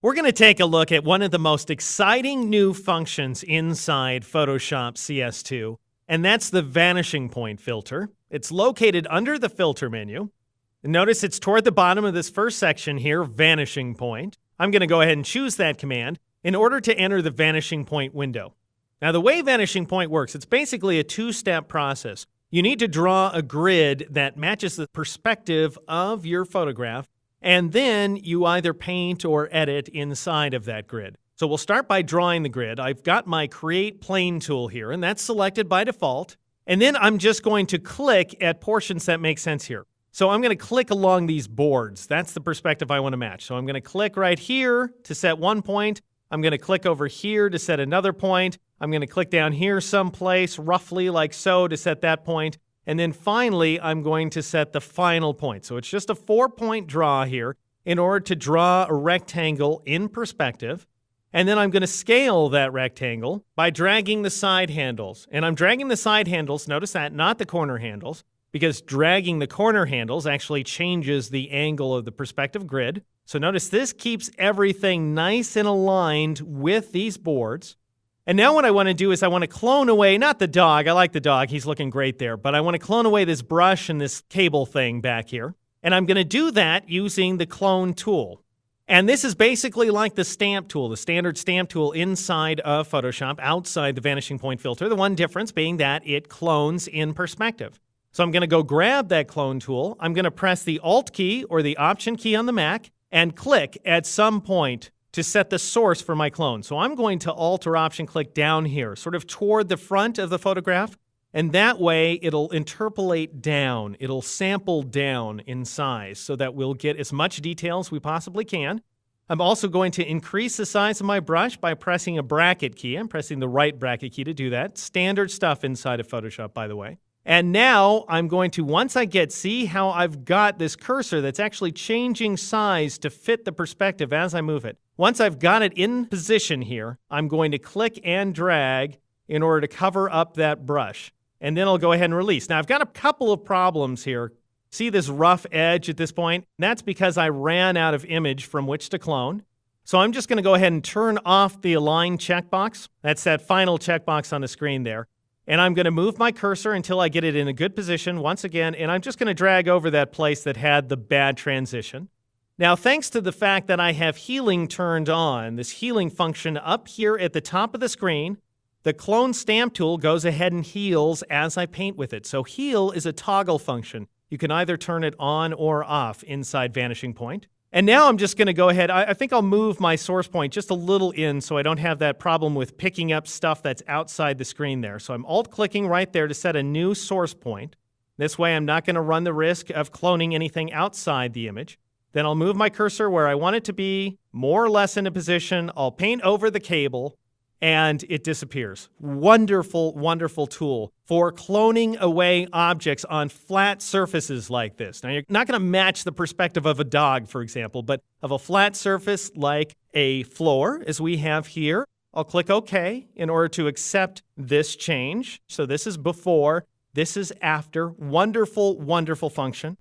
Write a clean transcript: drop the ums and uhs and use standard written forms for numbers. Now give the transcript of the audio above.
We're going to take a look at one of the most exciting new functions inside Photoshop CS2, and that's the vanishing point filter. It's located under the filter menu. Notice it's toward the bottom of this first section here, vanishing point. I'm going to go ahead and choose that command in order to enter the vanishing point window. Now, the way vanishing point works, it's basically a two-step process. You need to draw a grid that matches the perspective of your photograph, and then you either paint or edit inside of that grid. So we'll start by drawing the grid. I've got my Create Plane tool here, and that's selected by default. And then I'm just going to click at portions that make sense here. So I'm going to click along these boards. That's the perspective I want to match. So I'm going to click right here to set one point. I'm going to click over here to set another point. I'm going to click down here someplace, roughly like so, to set that point. And then finally, I'm going to set the final point. So it's just a 4-point draw here in order to draw a rectangle in perspective. And then I'm going to scale that rectangle by dragging the side handles. And I'm dragging the side handles, notice that, not the corner handles, because dragging the corner handles actually changes the angle of the perspective grid. So notice this keeps everything nice and aligned with these boards. And now what I want to do is I want to clone away, not the dog, I like the dog, he's looking great there, but I want to clone away this brush and this cable thing back here. And I'm going to do that using the clone tool. And this is basically like the stamp tool, the standard stamp tool inside of Photoshop, outside the vanishing point filter. The one difference being that it clones in perspective. So I'm going to go grab that clone tool. I'm going to press the Alt key or the Option key on the Mac and click at some point to set the source for my clone. So I'm going to Alt or Option click down here, sort of toward the front of the photograph, and that way it'll interpolate down. It'll sample down in size so that we'll get as much detail as we possibly can. I'm also going to increase the size of my brush by pressing a bracket key. I'm pressing the right bracket key to do that. Standard stuff inside of Photoshop, by the way. And now I'm going to, once I see how I've got this cursor that's actually changing size to fit the perspective as I move it. Once I've got it in position here, I'm going to click and drag in order to cover up that brush. And then I'll go ahead and release. Now I've got a couple of problems here. See this rough edge at this point? That's because I ran out of image from which to clone. So I'm just going to go ahead and turn off the Align checkbox. That's that final checkbox on the screen there. And I'm going to move my cursor until I get it in a good position once again, and I'm just going to drag over that place that had the bad transition. Now, thanks to the fact that I have healing turned on, this healing function up here at the top of the screen, the clone stamp tool goes ahead and heals as I paint with it. So heal is a toggle function. You can either turn it on or off inside Vanishing Point. And now I'm just going to go ahead, I think I'll move my source point just a little in so I don't have that problem with picking up stuff that's outside the screen there. So I'm Alt-clicking right there to set a new source point. This way I'm not going to run the risk of cloning anything outside the image. Then I'll move my cursor where I want it to be, more or less in a position. I'll paint over the cable, and it disappears. Wonderful, wonderful tool for cloning away objects on flat surfaces like this. Now, you're not going to match the perspective of a dog, for example, but of a flat surface like a floor, as we have here. I'll click OK in order to accept this change. So this is before, this is after. Wonderful, wonderful function.